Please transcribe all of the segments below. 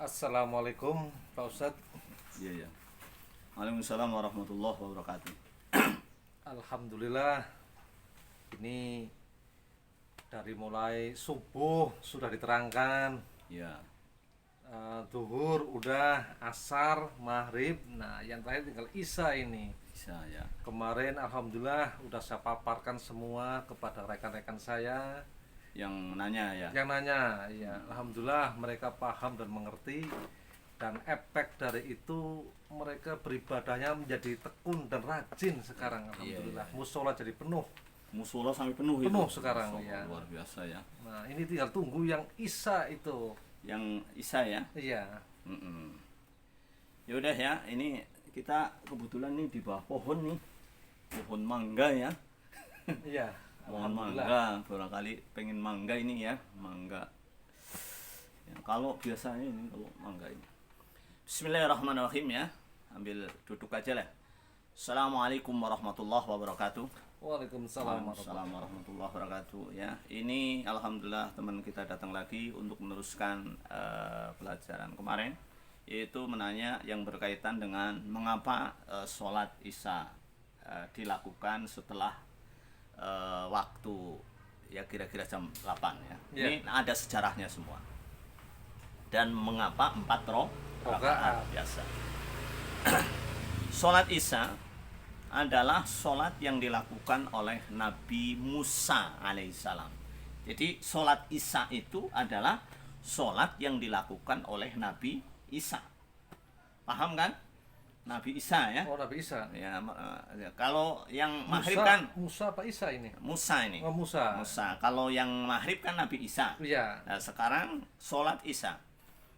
Assalamualaikum Pak Ustadz. Iya ya. Waalaikumsalam warahmatullahi wabarakatuh. Alhamdulillah, ini dari mulai subuh sudah diterangkan, Ya, zuhur udah, asar, maghrib, nah yang terakhir tinggal isya ini. bisa ya. Kemarin Alhamdulillah udah saya paparkan semua kepada rekan-rekan saya Yang nanya ya. yang nanya, ya Alhamdulillah mereka paham dan mengerti, dan efek dari itu mereka beribadahnya menjadi tekun dan rajin sekarang. Alhamdulillah, Iya. musola jadi penuh. Musola sampai penuh itu. Penuh sekarang, Masya Allah, ya. luar biasa ya. Nah ini tinggal tunggu yang isya itu. Yang Isa ya. Iya. Mm-mm. Ya udah ya, ini kita kebetulan nih di bawah pohon nih. Pohon mangga ya. Iya. Pohon Alhamdulillah. mangga, barangkali pengen mangga ini ya, mangga. Ya, kalau biasanya ini kalau mangga ini. Bismillahirrahmanirrahim ya. Ambil duduk aja lah. Assalamualaikum warahmatullahi wabarakatuh. Waalaikumsalam warahmatullahi Assalamualaikum warahmatullahi wabarakatuh. Ya, ini alhamdulillah teman kita datang lagi untuk meneruskan pelajaran kemarin, yaitu menanya yang berkaitan dengan mengapa sholat isya dilakukan setelah waktu ya kira-kira jam 8 ya. Ya. Ini ada sejarahnya semua. Dan mengapa 4 Rakaat. rakaat biasa. Sholat isya adalah sholat yang dilakukan oleh Nabi Musa alaihissalam. Jadi sholat isya itu adalah sholat yang dilakukan oleh Nabi Isa. Paham kan? Nabi Isa ya. Oh, Nabi Isa. Ya, kalau yang Musa, maghrib kan Musa apa Isa ini? Musa ini. Oh, Musa. Musa. Kalau yang maghrib kan Nabi Isa. Iya. Nah, sekarang sholat isya.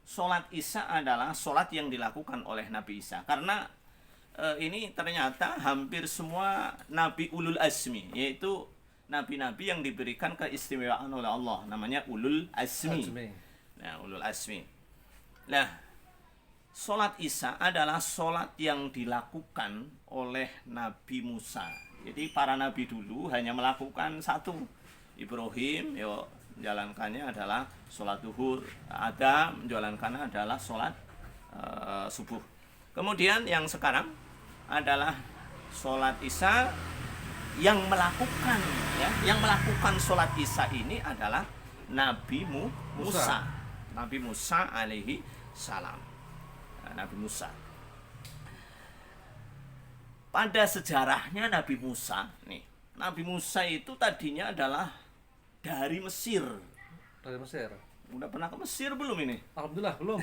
Sholat isya adalah sholat yang dilakukan oleh Nabi Isa. Karena ini ternyata hampir semua Nabi Ulul Azmi, yaitu Nabi-Nabi yang diberikan keistimewaan oleh Allah. Namanya Ulul Azmi. Nah, Ulul Azmi. Nah, sholat isya adalah sholat yang dilakukan oleh Nabi Musa. Jadi para nabi dulu hanya melakukan satu. Ibrahim menjalankannya adalah sholat duhur. Adam menjalankannya adalah sholat subuh. Kemudian yang sekarang adalah sholat isya yang melakukan sholat isya ini adalah Nabi Musa. Nabi Musa alaihi salam. Nabi Musa. Pada sejarahnya Nabi Musa nih, Nabi Musa itu tadinya adalah dari Mesir. Dari Mesir. Udah pernah ke Mesir belum ini? Alhamdulillah belum.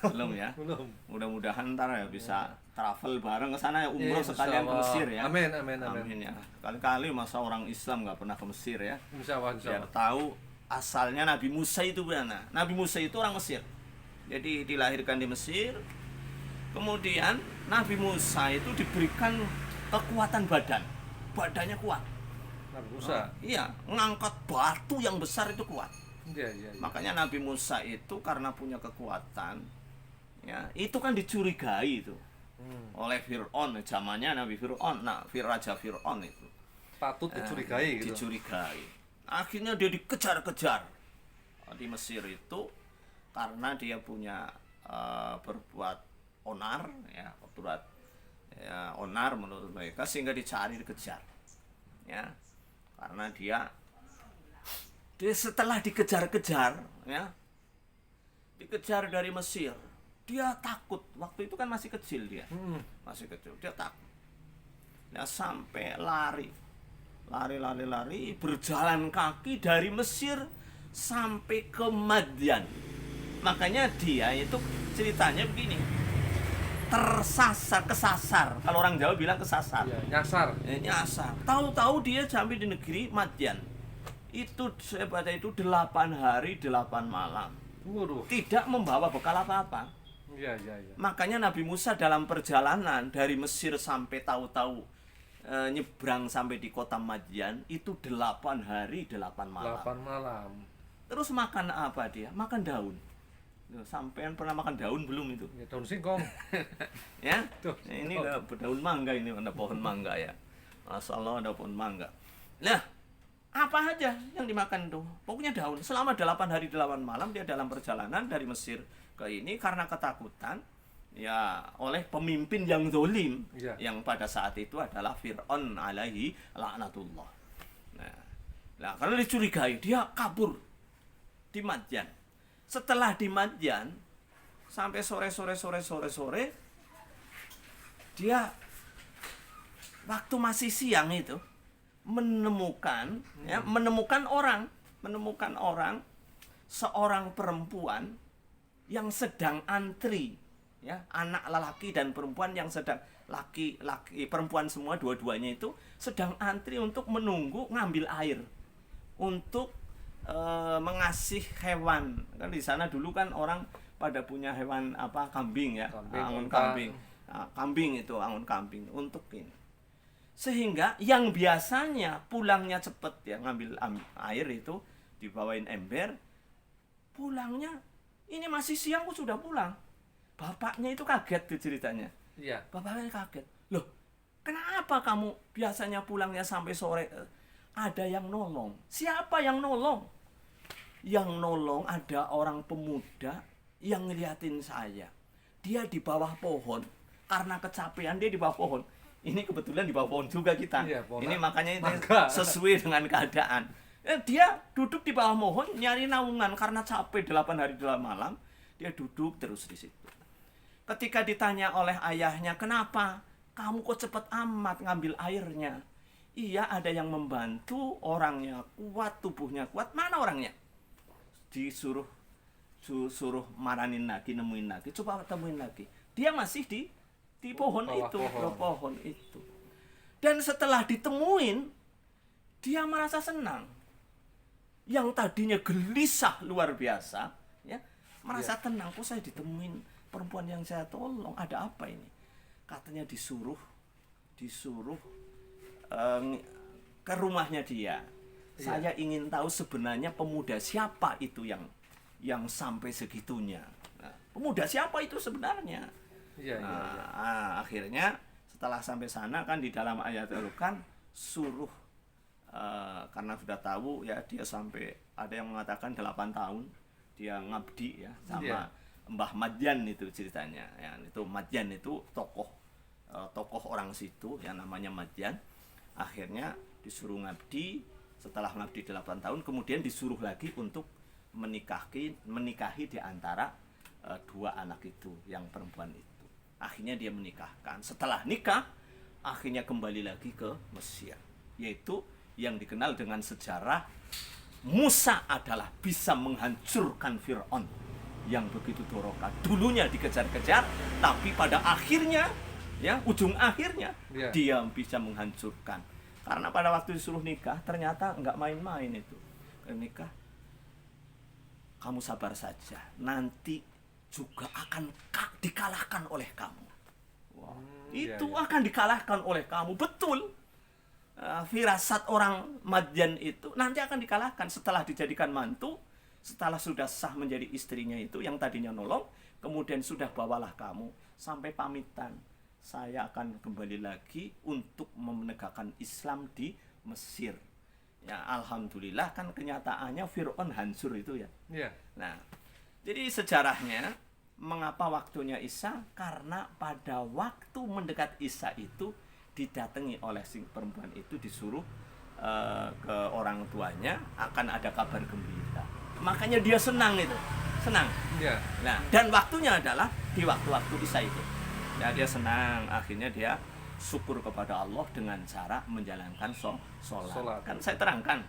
Belum ya. Belum. Mudah-mudahan ntar ya bisa travel bareng ke sana ya, umroh Insya sekalian ke Allah. Mesir ya. Amin, amin, amin. Amin ya. Kali-kali masa orang Islam nggak pernah ke Mesir ya. Insya Allah, insya Biar Allah. tahu asalnya Nabi Musa itu mana. Nabi Musa itu orang Mesir. Jadi dilahirkan di Mesir. Kemudian Nabi Musa itu diberikan kekuatan badan. Badannya kuat. Nabi Musa. Iya, ngangkat batu yang besar itu kuat. Iya, iya, iya. Makanya Nabi Musa itu karena punya kekuatan, ya itu kan dicurigai itu oleh Fir'aun, zamannya Nabi Fir'aun, Raja Fir'aun itu Patut dicurigai gitu. dicurigai. Akhirnya dia dikejar-kejar di Mesir itu karena dia punya berbuat onar, ya berbuat onar menurut mereka, sehingga dicari, dikejar, ya karena dia setelah dikejar-kejar, ya dikejar dari Mesir, dia takut. Waktu itu kan masih kecil dia, masih kecil, dia takut. Nah, sampai lari, berjalan kaki dari Mesir sampai ke Madian. Makanya dia itu ceritanya begini, kesasar. Kalau orang Jawa bilang kesasar. Iya, nyasar. Nyasar. Tahu-tahu dia sampai di negeri Madian. Itu saya baca itu 8 hari 8 malam. Waduh. Tidak membawa bekal apa-apa. Iya, iya, iya. Makanya Nabi Musa dalam perjalanan dari Mesir sampai tahu-tahu nyebrang sampai di kota Madian itu 8 hari 8 malam. 8 malam. Terus makan apa dia? Makan daun. Sampean pernah makan daun belum itu? Ya, daun singkong. Ya? Tuh, Ini ada daun mangga, ini ada pohon mangga ya. Masya Allah ada pohon mangga. Nah, Apa aja yang dimakan tuh, pokoknya daun. Selama 8 hari 8 malam dia dalam perjalanan dari Mesir ke ini karena ketakutan ya oleh pemimpin yang zalim, Iya. yang pada saat itu adalah Fir'aun alaihi laknatullah. Nah, karena dicurigai dia kabur di Madyan. Setelah di Madyan sampai sore dia waktu masih siang itu menemukan orang seorang perempuan yang sedang antri, ya, anak lelaki dan perempuan yang sedang laki-laki perempuan semua dua-duanya itu sedang antri untuk menunggu ngambil air untuk mengasih hewan. Kan di sana dulu kan orang pada punya hewan apa, kambing ya, angon kambing. Nah, kambing itu angon kambing untuk ini. Sehingga yang biasanya pulangnya cepet ya ngambil air itu dibawain ember, pulangnya ini masih siang kok sudah pulang. Bapaknya itu kaget tuh ceritanya. Iya. Bapaknya kaget. Loh, kenapa kamu biasanya pulangnya sampai sore? Ada yang nolong. Siapa yang nolong? Yang nolong ada orang pemuda yang ngeliatin saya. Dia di bawah pohon. Karena kecapean dia di bawah pohon. Ini kebetulan di bawah pohon juga kita. Iya, pohon. Ini makanya ini Mangga. sesuai dengan keadaan. Dia duduk di bawah pohon nyari naungan karena capek 8 hari 8 malam. Dia duduk terus di situ. Ketika ditanya oleh ayahnya, kenapa kamu kok cepet amat ngambil airnya? Iya, ada yang membantu, orangnya kuat, tubuhnya kuat. Mana orangnya? Disuruh maranin lagi, nemuin lagi, coba temuin lagi. Dia masih di pohon itu, pohon itu. Dan setelah ditemuin, dia merasa senang. Yang tadinya gelisah luar biasa, ya, merasa tenang. Kok saya ditemuin perempuan yang saya tolong? Ada apa ini? Katanya disuruh ke rumahnya dia. Saya ingin tahu sebenarnya pemuda siapa itu yang sampai segitunya. Nah, pemuda siapa itu sebenarnya? Akhirnya setelah sampai sana kan di dalam ayat itu kan suruh karena sudah tahu ya, dia sampai ada yang mengatakan 8 tahun dia ngabdi ya sama Mbah Madyan itu ceritanya ya. Itu Madyan itu tokoh orang situ yang namanya Madyan. Akhirnya disuruh ngabdi, setelah ngabdi 8 tahun kemudian disuruh lagi untuk menikahi di antara 2 anak itu yang perempuan itu. Akhirnya dia menikahkan. Setelah nikah, akhirnya kembali lagi ke Mesir. Yaitu yang dikenal dengan sejarah Musa adalah bisa menghancurkan Fir'aun yang begitu doroka. Dulunya dikejar-kejar, tapi pada akhirnya, ya, ujung akhirnya dia bisa menghancurkan. Karena pada waktu disuruh nikah, ternyata nggak main-main itu. Nikah, kamu sabar saja. Nanti juga akan dikalahkan oleh kamu. Itu akan dikalahkan oleh kamu, betul. Firasat orang Madyan itu nanti akan dikalahkan setelah dijadikan mantu, setelah sudah sah menjadi istrinya itu yang tadinya nolong, kemudian sudah bawalah kamu sampai pamitan. Saya akan kembali lagi untuk menegakkan Islam di Mesir. Ya, alhamdulillah kan kenyataannya Fir'aun hancur itu ya. Nah, jadi sejarahnya mengapa waktunya Isa? Karena pada waktu mendekat Isa itu didatangi oleh si perempuan itu, disuruh ke orang tuanya akan ada kabar gembira. Makanya dia senang itu, senang. Nah, dan waktunya adalah di waktu-waktu Isa itu. Ya, dia senang, akhirnya dia syukur kepada Allah dengan cara menjalankan sholat. Kan saya terangkan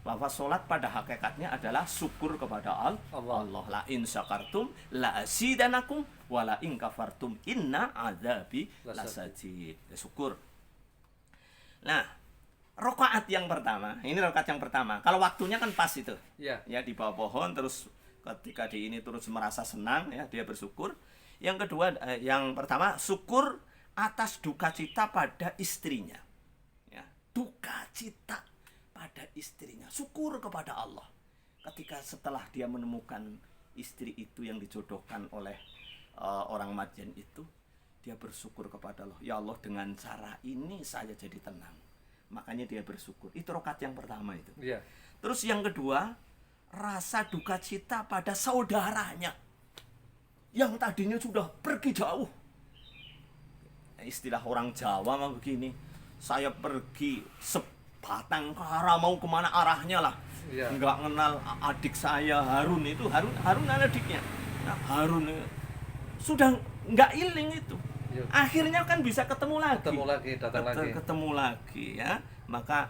bahwa sholat pada hakikatnya adalah syukur kepada Allah. La in syakartum la azidanakum wa la in kafartum inna adzabi lasadid. Syukur. Nah, rakaat yang pertama, ini rakaat yang pertama. Kalau waktunya kan pas itu. Ya, di bawah pohon terus ketika di ini terus merasa senang ya, dia bersyukur. Yang kedua, yang pertama syukur atas duka cita pada istrinya. Ya, duka cita pada istrinya, syukur kepada Allah ketika setelah dia menemukan istri itu yang dijodohkan oleh orang Madyan itu, dia bersyukur kepada Allah, ya Allah, dengan cara ini saya jadi tenang makanya dia bersyukur. Itu rakaat yang pertama itu. Iya. Terus yang kedua, rasa duka cita pada saudaranya yang tadinya sudah pergi jauh. Istilah orang Jawa mah begini, saya pergi sebatang kara, mau kemana arahnya lah. Iya. Nggak kenal adik saya Harun itu, Harun adiknya. Nah, Harun sudah nggak iling itu. Iya. Akhirnya kan bisa ketemu lagi. Datang lagi. Ketemu lagi ya. Maka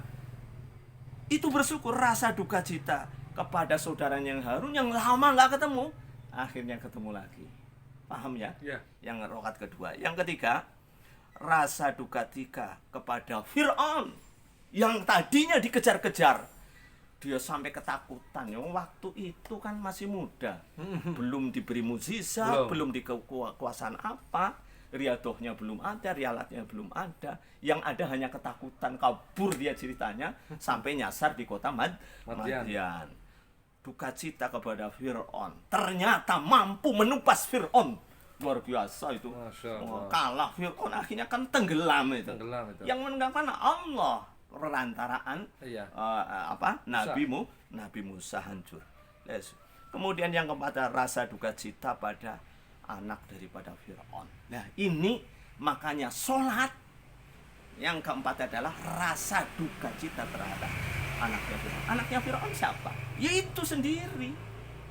itu bersyukur, rasa duka cita kepada saudaranya yang Harun yang lama nggak ketemu, akhirnya ketemu lagi. Paham ya? Iya. Yang rakaat kedua. Yang ketiga, rasa duka cita kepada Fir'aun yang tadinya dikejar-kejar. Dia sampai ketakutan. Ya, waktu itu kan masih muda, belum diberi mukjizat, belum dikekuasaan apa, riadohnya belum ada, rialatnya belum ada. Yang ada hanya ketakutan, kabur dia ceritanya sampai nyasar di kota Madian. Duka cita kepada Fir'aun, ternyata mampu menumpas Fir'aun. Luar biasa itu. Kalah Fir'aun, akhirnya kan tenggelam itu. Yang meninggalkan Allah, perantaraan Nabi Musa hancur. Kemudian yang keempat, rasa duka cita pada anak daripada Fir'aun. Nah ini makanya sholat. Yang keempat adalah rasa duka cita terhadap anaknya Fir'aun. Anaknya Fir'aun siapa? Yaitu sendiri.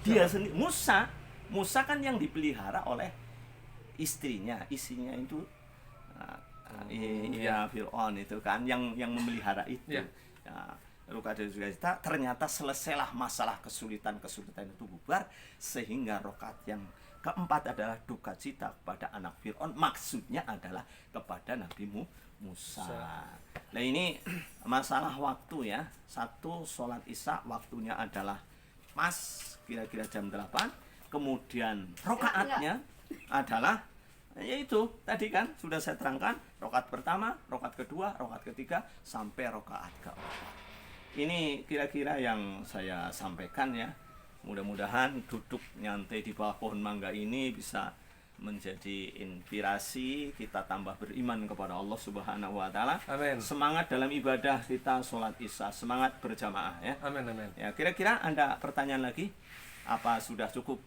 Dia sendiri. Musa kan yang dipelihara oleh istrinya. Isinya itu Fir'aun itu kan yang memelihara itu. Ya. Luka dan duka cita, ternyata selesailah masalah kesulitan itu bubar, sehingga rakaat yang keempat adalah duka cita kepada anak Fir'aun, maksudnya adalah kepada Nabi Musa. Nah ini masalah waktu ya. Satu, sholat isya waktunya adalah pas kira-kira jam 8. Kemudian rakaatnya adalah yaitu tadi kan sudah saya terangkan, rakaat pertama, rakaat kedua, rakaat ketiga sampai rakaat keempat. Ini kira-kira yang saya sampaikan ya. Mudah-mudahan duduk nyantai di bawah pohon mangga ini bisa menjadi inspirasi kita tambah beriman kepada Allah Subhanahu wa taala. Amin. Semangat dalam ibadah kita sholat isya, semangat berjamaah ya. Amin. Ya, kira-kira Anda pertanyaan lagi? Apa sudah cukup?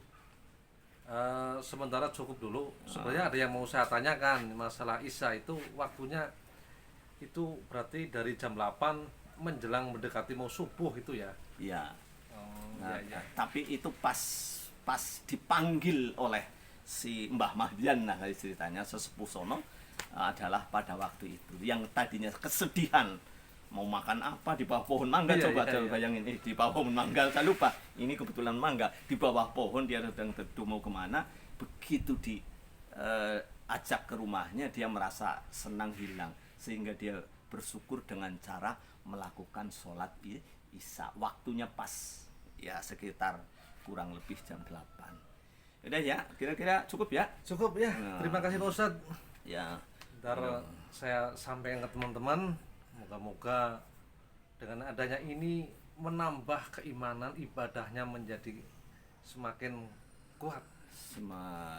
Sementara cukup dulu. Sebenarnya ada yang mau saya tanyakan masalah isya itu waktunya itu berarti dari jam 8 menjelang mendekati mau subuh itu ya. Iya. Nah, tapi itu pas dipanggil oleh si Mbah Mahdian, nah ceritanya sesepuh sono adalah pada waktu itu yang tadinya kesedihan mau makan apa di bawah pohon mangga. Coba bayangin di bawah pohon mangga, saya lupa ini kebetulan mangga, di bawah pohon dia sedang teduh mau kemana, begitu diajak ke rumahnya dia merasa senang hilang, sehingga dia bersyukur dengan cara melakukan sholat isya. Waktunya pas ya, sekitar kurang lebih jam 8. Udah ya, kira-kira cukup ya? Cukup ya. Terima kasih Pak Ustadz. Ya. Ntar saya sampaikan ke teman-teman, moga-moga dengan adanya ini menambah keimanan, ibadahnya menjadi semakin kuat.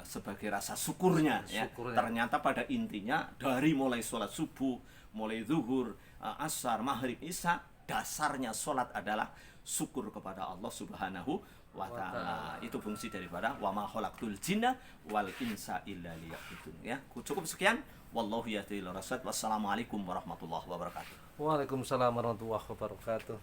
Sebagai rasa syukurnya. Ya. Ternyata pada intinya dari mulai sholat subuh, mulai zuhur, asar, maghrib, isya, dasarnya sholat adalah syukur kepada Allah Subhanahu wa ta'ala. Itu fungsi daripada wa ma khalaqtul jinna wal insa illa liya'budun ya. Cukup sekian. Wallahu ya'ti ila rasyad. Wassalamualaikum warahmatullahi wabarakatuh. Waalaikumsalam warahmatullahi wabarakatuh.